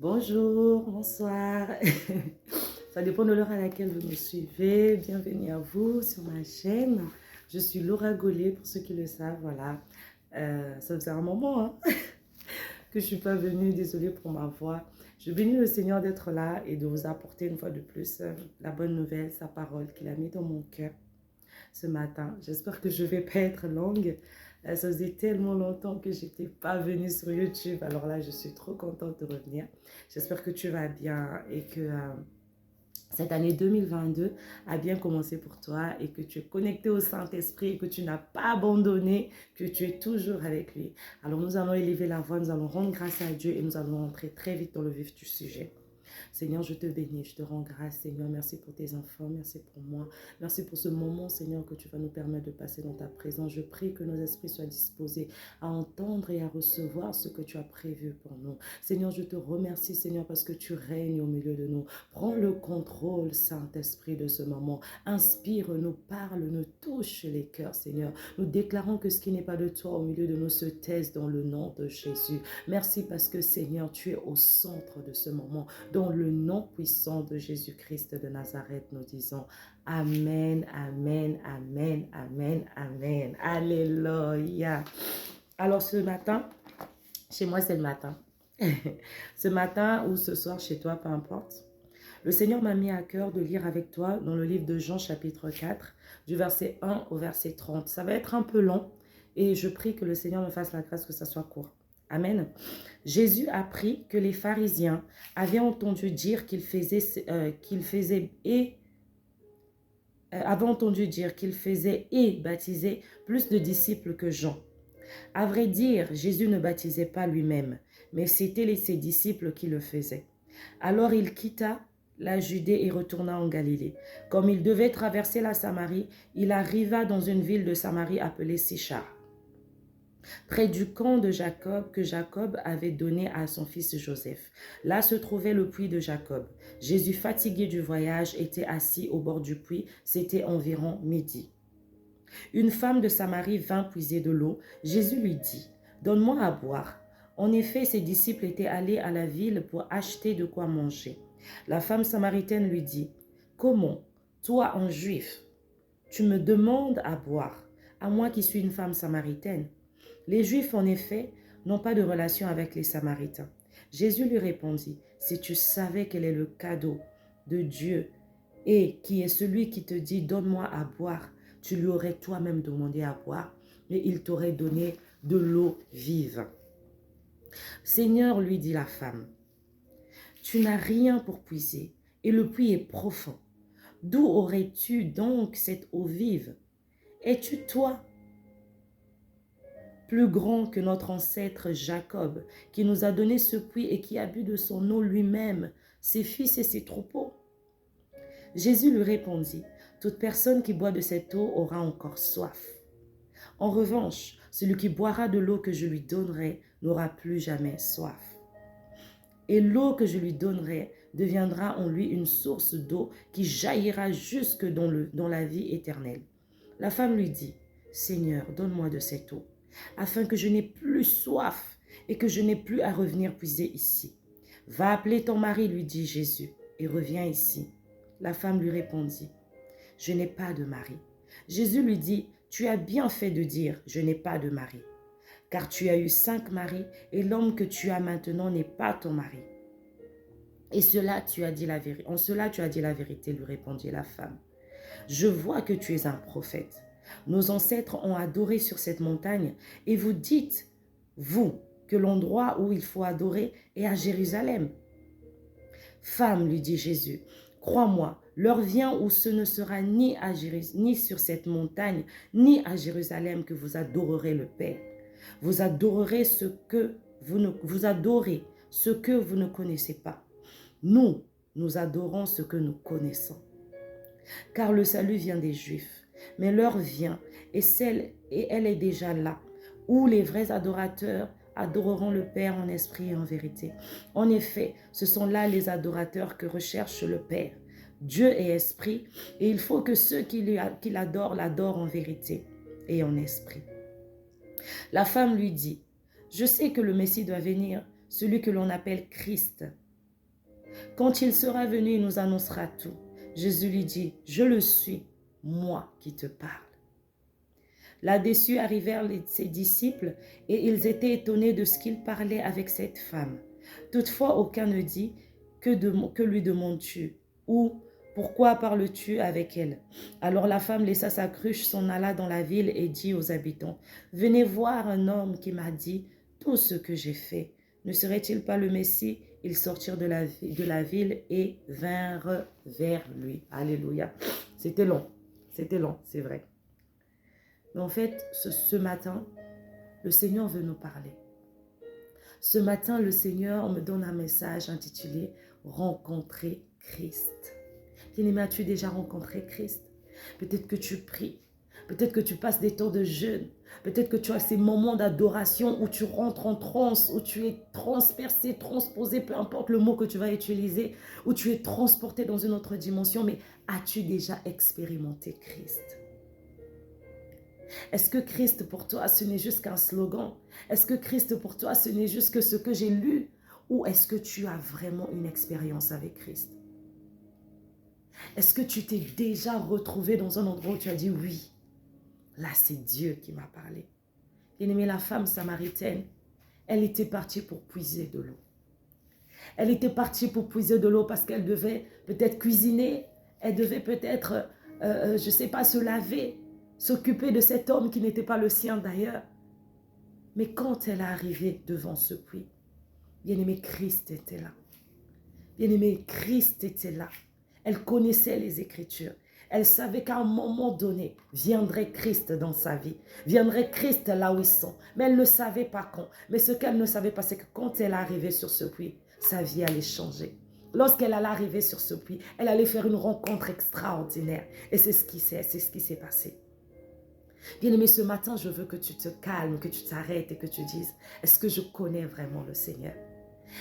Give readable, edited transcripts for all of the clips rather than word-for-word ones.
Bonjour, bonsoir. Ça dépend de l'heure à laquelle vous nous suivez. Bienvenue à vous sur ma chaîne. Je suis Laura Gollet, pour ceux qui le savent, voilà. Ça faisait un moment que je ne suis pas venue, désolée pour ma voix. Je bénis le Seigneur d'être là et de vous apporter une fois de plus la bonne nouvelle, sa parole qu'il a mis dans mon cœur ce matin. J'espère que je ne vais pas être longue. Ça faisait tellement longtemps que je n'étais pas venue sur YouTube. Alors là, je suis trop contente de revenir. J'espère que tu vas bien et que cette année 2022 a bien commencé pour toi et que tu es connecté au Saint-Esprit et que tu n'as pas abandonné, que tu es toujours avec lui. Alors nous allons élever la voix, nous allons rendre grâce à Dieu et nous allons entrer très vite dans le vif du sujet. Seigneur, je te bénis, je te rends grâce, Seigneur. Merci pour tes enfants, merci pour moi. Merci pour ce moment, Seigneur, que tu vas nous permettre de passer dans ta présence. Je prie que nos esprits soient disposés à entendre et à recevoir ce que tu as prévu pour nous. Seigneur, je te remercie, Seigneur, parce que tu règnes au milieu de nous. Prends le contrôle, Saint-Esprit, de ce moment. Inspire-nous, parle-nous, touche les cœurs, Seigneur. Nous déclarons que ce qui n'est pas de toi au milieu de nous se taise dans le nom de Jésus. Merci parce que, Seigneur, tu es au centre de ce moment. Dans le nom puissant de Jésus-Christ de Nazareth, nous disons Amen, Amen, Amen, Amen, Amen. Alléluia. Alors ce matin, chez moi c'est le matin. Ce matin ou ce soir chez toi, peu importe. Le Seigneur m'a mis à cœur de lire avec toi dans le livre de Jean chapitre 4, du verset 1 au verset 30. Ça va être un peu long et je prie que le Seigneur me fasse la grâce que ça soit court. Amen. Jésus apprit que les pharisiens avaient entendu dire qu'il faisait et baptisait plus de disciples que Jean. À vrai dire, Jésus ne baptisait pas lui-même, mais c'était ses disciples qui le faisaient. Alors il quitta la Judée et retourna en Galilée. Comme il devait traverser la Samarie, il arriva dans une ville de Samarie appelée Sichar, près du camp de Jacob que Jacob avait donné à son fils Joseph. Là se trouvait le puits de Jacob. Jésus, fatigué du voyage, était assis au bord du puits. C'était environ midi. Une femme de Samarie vint puiser de l'eau. Jésus lui dit, « Donne-moi à boire. » En effet, ses disciples étaient allés à la ville pour acheter de quoi manger. La femme samaritaine lui dit, « Comment, toi, un juif, tu me demandes à boire, à moi qui suis une femme samaritaine? » Les Juifs, en effet, n'ont pas de relation avec les Samaritains. Jésus lui répondit, « Si tu savais quel est le cadeau de Dieu et qui est celui qui te dit, donne-moi à boire, tu lui aurais toi-même demandé à boire et il t'aurait donné de l'eau vive. » Seigneur, lui dit la femme, tu n'as rien pour puiser et le puits est profond. D'où aurais-tu donc cette eau vive? Es-tu toi plus grand que notre ancêtre Jacob, qui nous a donné ce puits et qui a bu de son eau lui-même, ses fils et ses troupeaux? Jésus lui répondit, « Toute personne qui boit de cette eau aura encore soif. En revanche, celui qui boira de l'eau que je lui donnerai n'aura plus jamais soif. Et l'eau que je lui donnerai deviendra en lui une source d'eau qui jaillira jusque dans la vie éternelle. » La femme lui dit, « Seigneur, donne-moi de cette eau, afin que je n'ai plus soif et que je n'ai plus à revenir puiser ici. » « Va appeler ton mari, lui dit Jésus, et reviens ici. » La femme lui répondit, « Je n'ai pas de mari. » Jésus lui dit, « Tu as bien fait de dire, je n'ai pas de mari, car tu as eu 5 maris et l'homme que tu as maintenant n'est pas ton mari. Et en cela tu as dit la vérité, lui répondit la femme. Je vois que tu es un prophète. Nos ancêtres ont adoré sur cette montagne et vous dites, vous, que l'endroit où il faut adorer est à Jérusalem. Femme, lui dit Jésus, crois-moi, l'heure vient où ce ne sera ni sur cette montagne, ni à Jérusalem que vous adorerez le Père. Vous adorez ce que vous ne connaissez pas. Nous adorons ce que nous connaissons. Car le salut vient des Juifs, mais l'heure vient, et elle est déjà là, où les vrais adorateurs adoreront le Père en esprit et en vérité. En effet, ce sont là les adorateurs que recherche le Père. Dieu est esprit, et il faut que ceux qui l'adorent l'adorent en vérité et en esprit. La femme lui dit, « Je sais que le Messie doit venir, celui que l'on appelle Christ. Quand il sera venu, il nous annoncera tout. Jésus lui dit, je le suis, moi qui te parle. Là-dessus arrivèrent ses disciples et ils étaient étonnés de ce qu'il parlait avec cette femme. Toutefois, aucun ne dit, que lui demandes-tu? Ou pourquoi parles-tu avec elle? Alors la femme laissa sa cruche, s'en alla dans la ville et dit aux habitants, venez voir un homme qui m'a dit tout ce que j'ai fait. Ne serait-il pas le Messie? Ils sortirent de la ville et vinrent vers lui. Alléluia. C'était long, c'est vrai. Mais en fait, ce matin, le Seigneur veut nous parler. Ce matin, le Seigneur me donne un message intitulé « Rencontrer Christ ». Bien-aimé, as-tu déjà rencontré Christ? Peut-être que tu pries, peut-être que tu passes des temps de jeûne, peut-être que tu as ces moments d'adoration où tu rentres en transe, où tu es transpercé, transposé, peu importe le mot que tu vas utiliser, où tu es transporté dans une autre dimension, mais as-tu déjà expérimenté Christ? Est-ce que Christ pour toi, ce n'est juste qu'un slogan? Est-ce que Christ pour toi, ce n'est juste que ce que j'ai lu? Ou est-ce que tu as vraiment une expérience avec Christ? Est-ce que tu t'es déjà retrouvé dans un endroit où tu as dit oui, là c'est Dieu qui m'a parlé? Bien-aimé, la femme samaritaine, elle était partie pour puiser de l'eau. Elle était partie pour puiser de l'eau parce qu'elle devait peut-être cuisiner, elle devait peut-être, je ne sais pas, se laver, s'occuper de cet homme qui n'était pas le sien d'ailleurs. Mais quand elle est arrivée devant ce puits, bien-aimé, Christ était là. Bien-aimé, Christ était là. Elle connaissait les Écritures. Elle savait qu'à un moment donné, viendrait Christ dans sa vie. Viendrait Christ là où ils sont. Mais elle ne savait pas quand. Mais ce qu'elle ne savait pas, c'est que quand elle arrivait sur ce puits, sa vie allait changer. Lorsqu'elle allait arriver sur ce puits, elle allait faire une rencontre extraordinaire. Et c'est ce qui s'est passé. Bien-aimé, ce matin, je veux que tu te calmes, que tu t'arrêtes et que tu dises, est-ce que je connais vraiment le Seigneur?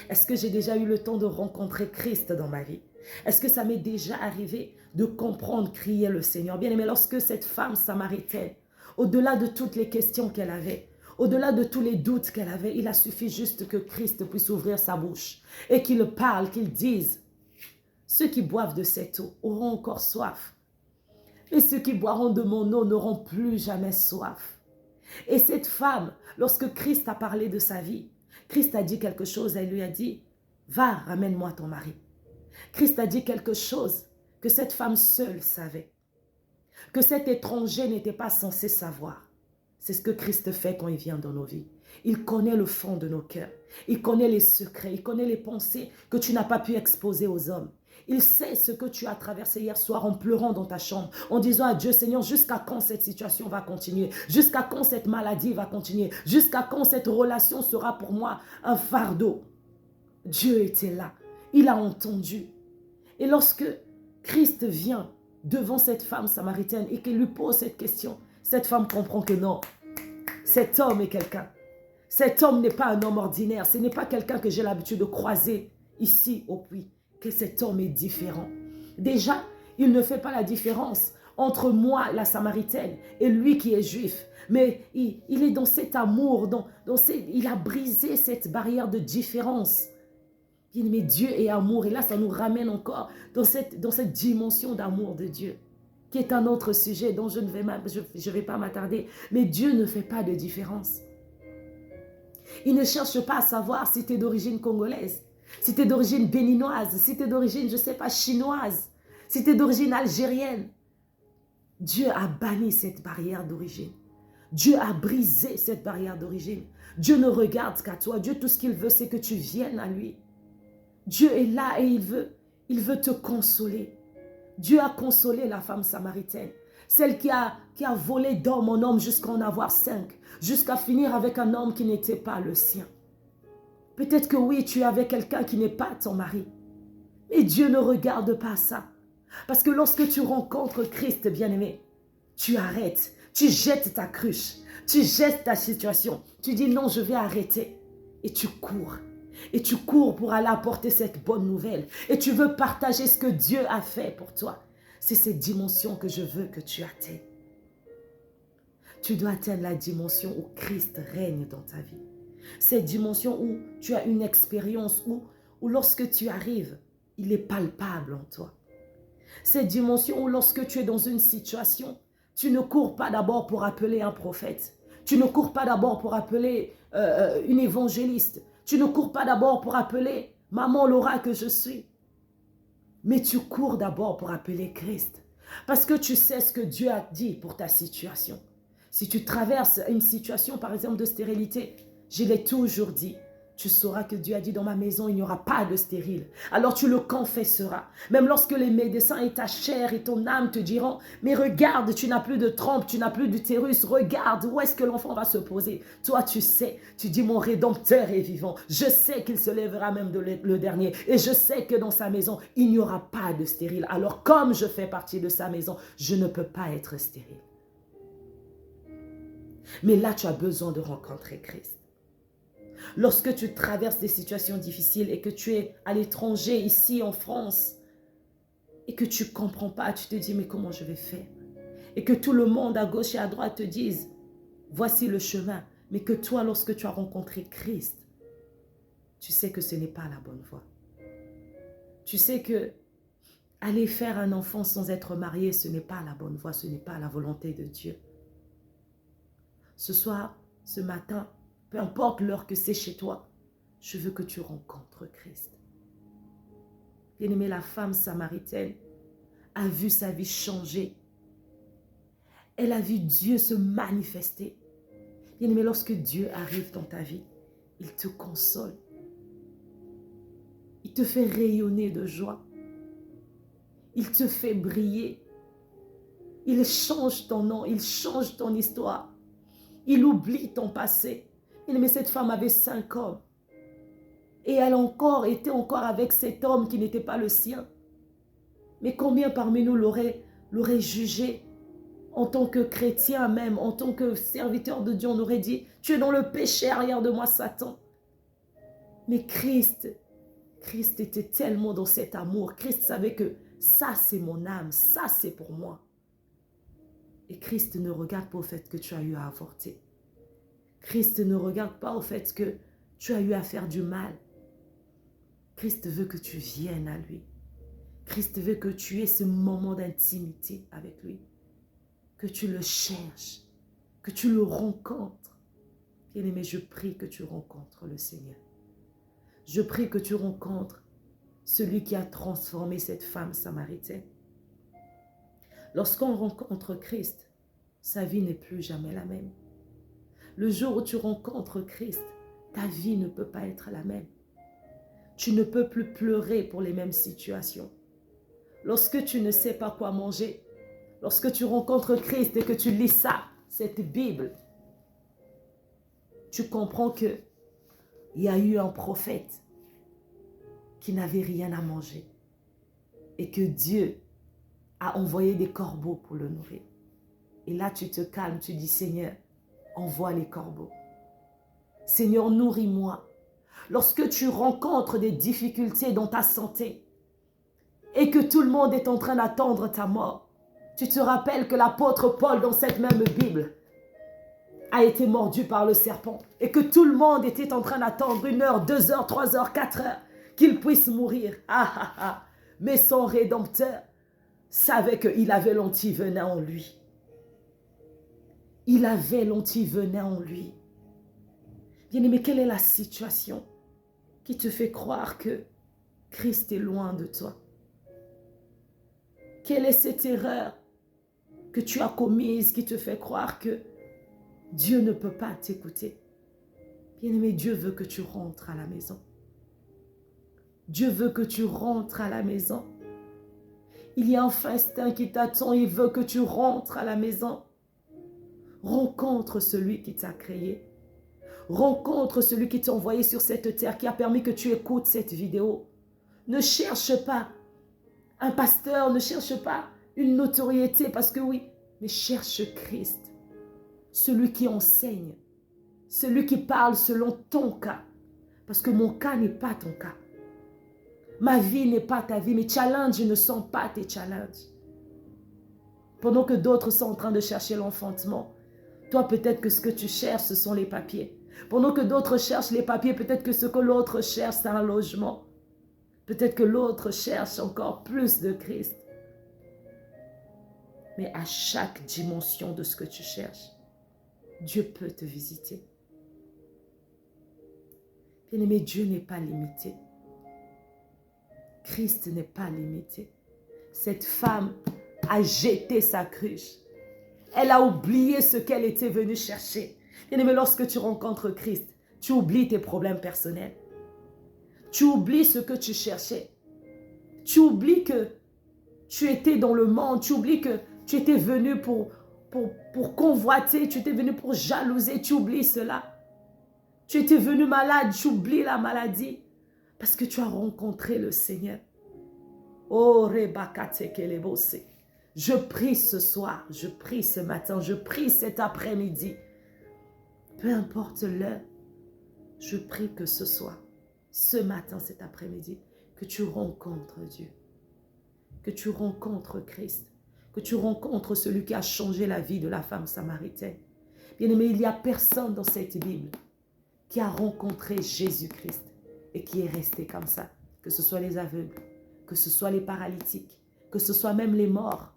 Est-ce que j'ai déjà eu le temps de rencontrer Christ dans ma vie? Est-ce que ça m'est déjà arrivé de comprendre, crier le Seigneur? Bien-aimé, lorsque cette femme samaritaine, au-delà de toutes les questions qu'elle avait, au-delà de tous les doutes qu'elle avait, il a suffi juste que Christ puisse ouvrir sa bouche et qu'il parle, qu'il dise, ceux qui boivent de cette eau auront encore soif. Et ceux qui boiront de mon eau n'auront plus jamais soif. Et cette femme, lorsque Christ a parlé de sa vie, Christ a dit quelque chose, elle lui a dit, va, ramène-moi ton mari. Christ a dit quelque chose que cette femme seule savait, que cet étranger n'était pas censé savoir. C'est ce que Christ fait quand il vient dans nos vies. Il connaît le fond de nos cœurs, il connaît les secrets, il connaît les pensées que tu n'as pas pu exposer aux hommes. Il sait ce que tu as traversé hier soir en pleurant dans ta chambre, en disant à Dieu, Seigneur, jusqu'à quand cette situation va continuer? Jusqu'à quand cette maladie va continuer? Jusqu'à quand cette relation sera pour moi un fardeau? Dieu était là, il a entendu. Et lorsque Christ vient devant cette femme samaritaine et qu'il lui pose cette question, cette femme comprend que non, cet homme est quelqu'un. Cet homme n'est pas un homme ordinaire, ce n'est pas quelqu'un que j'ai l'habitude de croiser ici au puits. Que cet homme est différent. Déjà, il ne fait pas la différence entre moi, la Samaritaine, et lui qui est juif. Mais il est dans cet amour, il a brisé cette barrière de différence. Mais Dieu est amour. Et là, ça nous ramène encore dans cette dimension d'amour de Dieu, qui est un autre sujet dont je ne vais pas m'attarder. Mais Dieu ne fait pas de différence. Il ne cherche pas à savoir si tu es d'origine congolaise, si tu es d'origine béninoise, si tu es d'origine, je ne sais pas, chinoise, si tu es d'origine algérienne. Dieu a banni cette barrière d'origine. Dieu a brisé cette barrière d'origine. Dieu ne regarde qu'à toi. Dieu, tout ce qu'il veut, c'est que tu viennes à lui. Dieu est là et il veut te consoler. Dieu a consolé la femme samaritaine. Celle qui a volé d'homme en homme jusqu'à en avoir 5. Jusqu'à finir avec un homme qui n'était pas le sien. Peut-être que oui, tu es avec quelqu'un qui n'est pas ton mari. Mais Dieu ne regarde pas ça. Parce que lorsque tu rencontres Christ, bien-aimé, tu arrêtes, tu jettes ta cruche, tu jettes ta situation. Tu dis non, je vais arrêter. Et tu cours. Et tu cours pour aller apporter cette bonne nouvelle. Et tu veux partager ce que Dieu a fait pour toi. C'est cette dimension que je veux que tu atteignes. Tu dois atteindre la dimension où Christ règne dans ta vie. Cette dimension où tu as une expérience, où lorsque tu arrives, il est palpable en toi. Cette dimension où lorsque tu es dans une situation, tu ne cours pas d'abord pour appeler un prophète. Tu ne cours pas d'abord pour appeler une évangéliste. Tu ne cours pas d'abord pour appeler maman Laura que je suis. Mais tu cours d'abord pour appeler Christ. Parce que tu sais ce que Dieu a dit pour ta situation. Si tu traverses une situation, par exemple, de stérilité, je l'ai toujours dit, tu sauras que Dieu a dit dans ma maison, il n'y aura pas de stérile. Alors tu le confesseras. Même lorsque les médecins et ta chair et ton âme te diront, mais regarde, tu n'as plus de trompe, tu n'as plus d'utérus, regarde, où est-ce que l'enfant va se poser? Toi, tu sais, tu dis, mon Rédempteur est vivant. Je sais qu'il se lèvera même le dernier. Et je sais que dans sa maison, il n'y aura pas de stérile. Alors comme je fais partie de sa maison, je ne peux pas être stérile. Mais là, tu as besoin de rencontrer Christ. Lorsque tu traverses des situations difficiles et que tu es à l'étranger, ici en France, et que tu ne comprends pas, tu te dis, mais comment je vais faire? Et que tout le monde à gauche et à droite te dise, voici le chemin. Mais que toi, lorsque tu as rencontré Christ, tu sais que ce n'est pas la bonne voie. Tu sais que aller faire un enfant sans être marié, ce n'est pas la bonne voie, ce n'est pas la volonté de Dieu. Ce soir, ce matin, peu importe l'heure que c'est chez toi, je veux que tu rencontres Christ. Bien-aimé, la femme samaritaine a vu sa vie changer. Elle a vu Dieu se manifester. Bien-aimé, lorsque Dieu arrive dans ta vie, il te console. Il te fait rayonner de joie. Il te fait briller. Il change ton nom, il change ton histoire. Il oublie ton passé. Mais cette femme avait 5 hommes. Et elle était encore avec cet homme qui n'était pas le sien. Mais combien parmi nous l'aurait jugé en tant que chrétien même, en tant que serviteur de Dieu, on aurait dit, tu es dans le péché, arrière de moi Satan. Mais Christ était tellement dans cet amour. Christ savait que ça c'est mon âme, ça c'est pour moi. Et Christ ne regarde pas au fait que tu as eu à avorter. Christ ne regarde pas au fait que tu as eu à faire du mal. Christ veut que tu viennes à lui. Christ veut que tu aies ce moment d'intimité avec lui. Que tu le cherches, que tu le rencontres. Bien-aimé, je prie que tu rencontres le Seigneur. Je prie que tu rencontres celui qui a transformé cette femme samaritaine. Lorsqu'on rencontre Christ, sa vie n'est plus jamais la même. Le jour où tu rencontres Christ, ta vie ne peut pas être la même. Tu ne peux plus pleurer pour les mêmes situations. Lorsque tu ne sais pas quoi manger, lorsque tu rencontres Christ et que tu lis ça, cette Bible, tu comprends qu'il y a eu un prophète qui n'avait rien à manger et que Dieu a envoyé des corbeaux pour le nourrir. Et là, tu te calmes, tu dis, Seigneur, envoie les corbeaux. Seigneur, nourris-moi. Lorsque tu rencontres des difficultés dans ta santé et que tout le monde est en train d'attendre ta mort, tu te rappelles que l'apôtre Paul, dans cette même Bible, a été mordu par le serpent et que tout le monde était en train d'attendre 1 heure, 2 heures, 3 heures, 4 heures qu'il puisse mourir. Mais son Rédempteur savait qu'il avait l'antivenin en lui. Il avait l'antivenin en lui. Bien-aimé, quelle est la situation qui te fait croire que Christ est loin de toi? Quelle est cette erreur que tu as commise qui te fait croire que Dieu ne peut pas t'écouter? Bien-aimé, Dieu veut que tu rentres à la maison. Dieu veut que tu rentres à la maison. Il y a un festin qui t'attend, il veut que tu rentres à la maison. Rencontre celui qui t'a créé. Rencontre celui qui t'a envoyé sur cette terre, qui a permis que tu écoutes cette vidéo. Ne cherche pas un pasteur, ne cherche pas une notoriété, parce que oui, mais cherche Christ. Celui qui enseigne, celui qui parle selon ton cas. Parce que mon cas n'est pas ton cas. Ma vie n'est pas ta vie, mes challenges ne sont pas tes challenges. Pendant que d'autres sont en train de chercher l'enfantement, toi peut-être que ce que tu cherches, ce sont les papiers. Pendant que d'autres cherchent les papiers, peut-être que ce que l'autre cherche, c'est un logement. Peut-être que l'autre cherche encore plus de Christ. Mais à chaque dimension de ce que tu cherches, Dieu peut te visiter. Bien-aimé, Dieu n'est pas limité. Christ n'est pas limité. Cette femme a jeté sa cruche. Elle a oublié ce qu'elle était venue chercher. Bien-aimé, lorsque tu rencontres Christ, tu oublies tes problèmes personnels. Tu oublies ce que tu cherchais. Tu oublies que tu étais dans le monde. Tu oublies que tu étais venu pour convoiter. Tu étais venu pour jalouser. Tu oublies cela. Tu étais venu malade. Tu oublies la maladie. Parce que tu as rencontré le Seigneur. Oh, Rebakate Kelebose. Je prie ce soir. Je prie ce matin. Je prie cet après-midi. Peu importe l'heure. Je prie que ce soir, ce matin, cet après-midi, que tu rencontres Dieu, que tu rencontres Christ, que tu rencontres celui qui a changé la vie de la femme samaritaine. Bien-aimé, il n'y a personne dans cette Bible qui a rencontré Jésus-Christ et qui est resté comme ça, que ce soit les aveugles, que ce soit les paralytiques, que ce soit même les morts.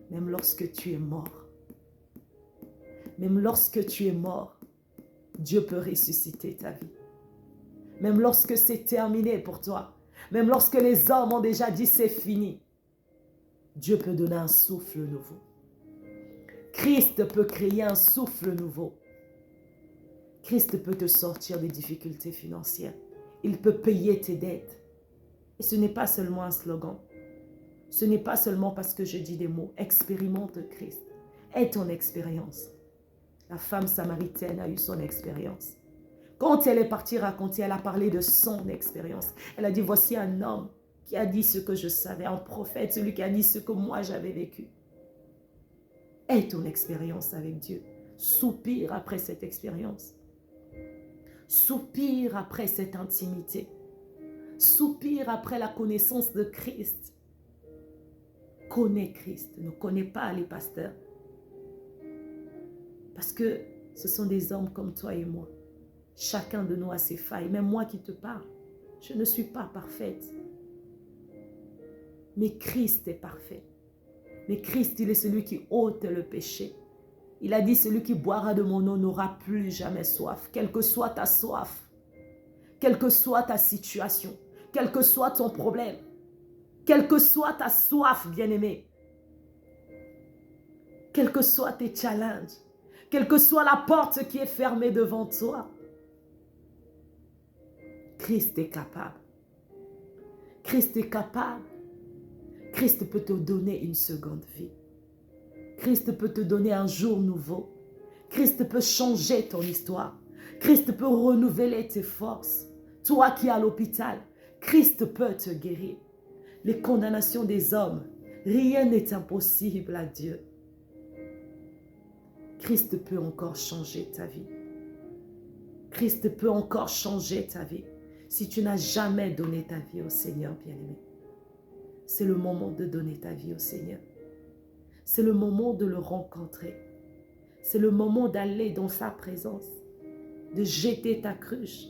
Même lorsque tu es mort, Dieu peut ressusciter ta vie. Même lorsque c'est terminé pour toi, même lorsque les hommes ont déjà dit c'est fini, Dieu peut donner un souffle nouveau. Christ peut créer un souffle nouveau. Christ peut te sortir des difficultés financières. Il peut payer tes dettes. Et ce n'est pas seulement un slogan. Ce n'est pas seulement parce que je dis des mots. Expérimente Christ. Aie ton expérience. La femme samaritaine a eu son expérience. Quand elle est partie raconter, elle a parlé de son expérience. Elle a dit, voici un homme qui a dit ce que je savais, un prophète, celui qui a dit ce que moi j'avais vécu. Aie ton expérience avec Dieu. Soupire après cette expérience. Soupire après cette intimité. Soupire après la connaissance de Christ. Connais Christ, ne connais pas les pasteurs. Parce que ce sont des hommes comme toi et moi. Chacun de nous a ses failles. Même moi qui te parle, je ne suis pas parfaite. Mais Christ est parfait. Mais Christ, il est celui qui ôte le péché. Il a dit, celui qui boira de mon eau n'aura plus jamais soif. Quelle que soit ta soif, quelle que soit ta situation, quel que soit ton problème, quelle que soit ta soif, bien-aimé, quels que soient tes challenges, quelle que soit la porte qui est fermée devant toi, Christ est capable. Christ est capable. Christ peut te donner une seconde vie. Christ peut te donner un jour nouveau. Christ peut changer ton histoire. Christ peut renouveler tes forces. Toi qui es à l'hôpital, Christ peut te guérir. Les condamnations des hommes, rien n'est impossible à Dieu. Christ peut encore changer ta vie. Christ peut encore changer ta vie. Si tu n'as jamais donné ta vie au Seigneur, bien-aimé, c'est le moment de donner ta vie au Seigneur. C'est le moment de le rencontrer. C'est le moment d'aller dans sa présence, de jeter ta cruche,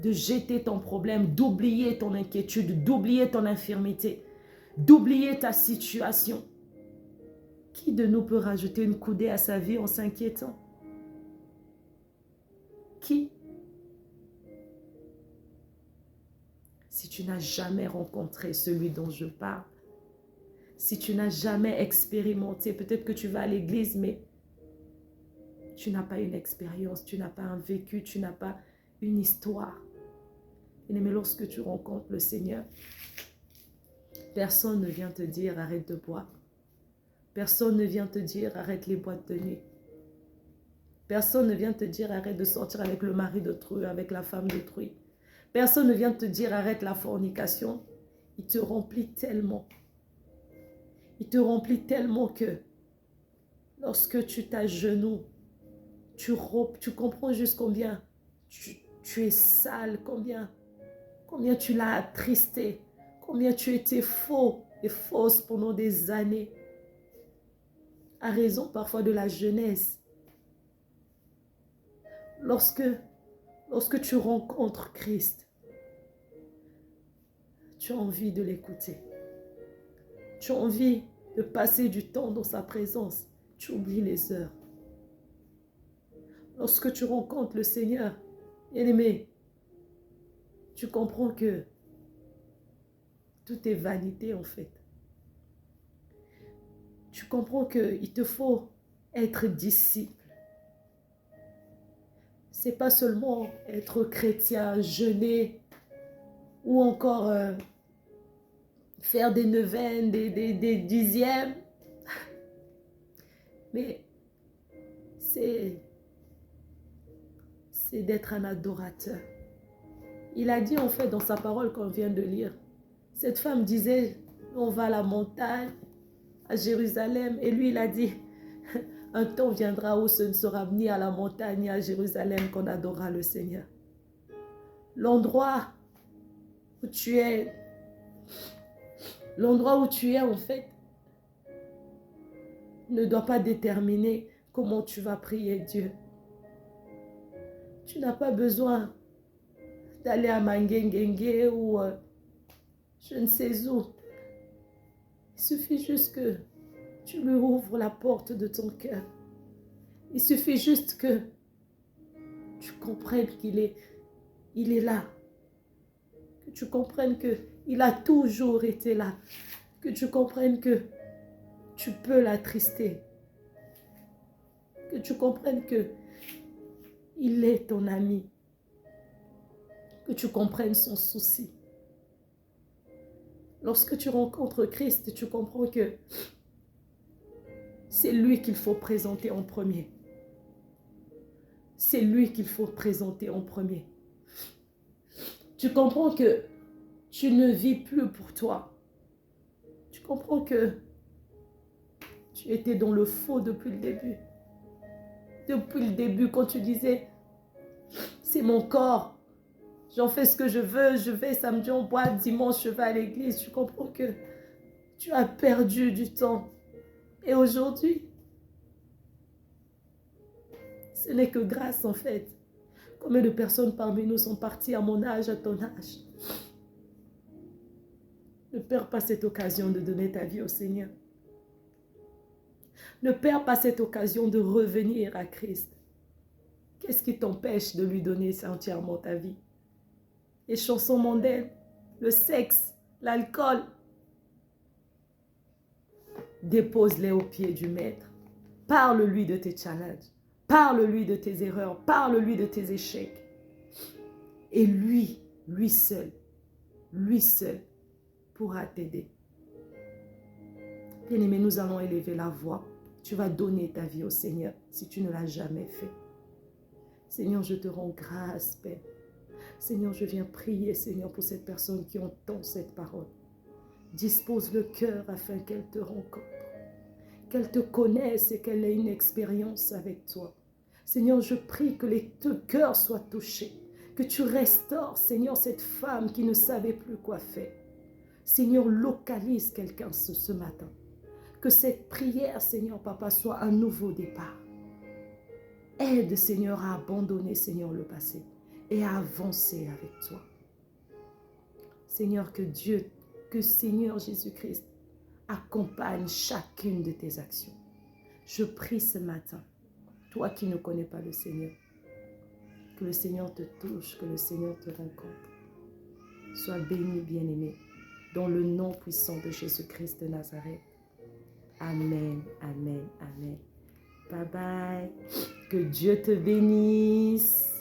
de jeter ton problème, d'oublier ton inquiétude, d'oublier ton infirmité, d'oublier ta situation. Qui de nous peut rajouter une coudée à sa vie en s'inquiétant? Qui? Si tu n'as jamais rencontré celui dont je parle, si tu n'as jamais expérimenté, peut-être que tu vas à l'église, mais tu n'as pas une expérience, tu n'as pas un vécu, tu n'as pas une histoire. Mais lorsque tu rencontres le Seigneur, personne ne vient te dire arrête de boire. Personne ne vient te dire arrête les boîtes de nuit. Personne ne vient te dire arrête de sortir avec le mari d'autrui, avec la femme d'autrui. Personne ne vient te dire arrête la fornication. Il te remplit tellement. Il te remplit tellement que lorsque tu t'agenouilles, tu comprends juste combien tu es sale, combien tu l'as attristé, combien tu étais faux et fausse pendant des années, à raison parfois de la jeunesse. Lorsque tu rencontres Christ, tu as envie de l'écouter. Tu as envie de passer du temps dans sa présence. Tu oublies les heures. Lorsque tu rencontres le Seigneur, bien-aimé, tu comprends que tout est vanité en fait. Tu comprends qu'il te faut être disciple. Ce n'est pas seulement être chrétien, jeûner ou encore faire des neuvaines, des dixièmes. Mais c'est d'être un adorateur. Il a dit en fait dans sa parole qu'on vient de lire, cette femme disait, on va à la montagne, à Jérusalem, et lui il a dit, un temps viendra où ce ne sera ni à la montagne ni à Jérusalem qu'on adorera le Seigneur. L'endroit où tu es en fait, ne doit pas déterminer comment tu vas prier Dieu. Tu n'as pas besoin d'aller à Mangengenge ou je ne sais où. Il suffit juste que tu lui ouvres la porte de ton cœur. Il suffit juste que tu comprennes qu'il est là. Que tu comprennes qu'il a toujours été là. Que tu comprennes que tu peux l'attrister. Que tu comprennes que il est ton ami. Que tu comprennes son souci. Lorsque tu rencontres Christ, tu comprends que c'est lui qu'il faut présenter en premier. C'est lui qu'il faut présenter en premier. Tu comprends que tu ne vis plus pour toi. Tu comprends que tu étais dans le faux depuis le début. Depuis le début, quand tu disais, c'est mon corps, j'en fais ce que je veux, je vais samedi en boîte, dimanche je vais à l'église. Tu comprends que tu as perdu du temps. Et aujourd'hui, ce n'est que grâce en fait. Combien de personnes parmi nous sont parties à mon âge, à ton âge? Ne perds pas cette occasion de donner ta vie au Seigneur. Ne perds pas cette occasion de revenir à Christ. Qu'est-ce qui t'empêche de lui donner entièrement ta vie? Les chansons mondaines, le sexe, l'alcool. Dépose-les aux pieds du Maître. Parle-lui de tes challenges. Parle-lui de tes erreurs. Parle-lui de tes échecs. Et lui seul pourra t'aider. Bien-aimé, nous allons élever la voix. Tu vas donner ta vie au Seigneur si tu ne l'as jamais fait. Seigneur, je te rends grâce, Père. Seigneur, je viens prier, Seigneur, pour cette personne qui entend cette parole. Dispose le cœur afin qu'elle te rencontre, qu'elle te connaisse et qu'elle ait une expérience avec toi. Seigneur, je prie que les deux cœurs soient touchés, que tu restaures, Seigneur, cette femme qui ne savait plus quoi faire. Seigneur, localise quelqu'un ce matin. Que cette prière, Seigneur, Papa, soit un nouveau départ. Aide, Seigneur, à abandonner, Seigneur, le passé et à avancer avec toi. Seigneur, que Seigneur Jésus-Christ accompagne chacune de tes actions. Je prie ce matin, toi qui ne connais pas le Seigneur, que le Seigneur te touche, que le Seigneur te rencontre. Sois béni, bien-aimé, dans le nom puissant de Jésus-Christ de Nazareth. Amen, amen, amen. Bye bye. Que Dieu te bénisse.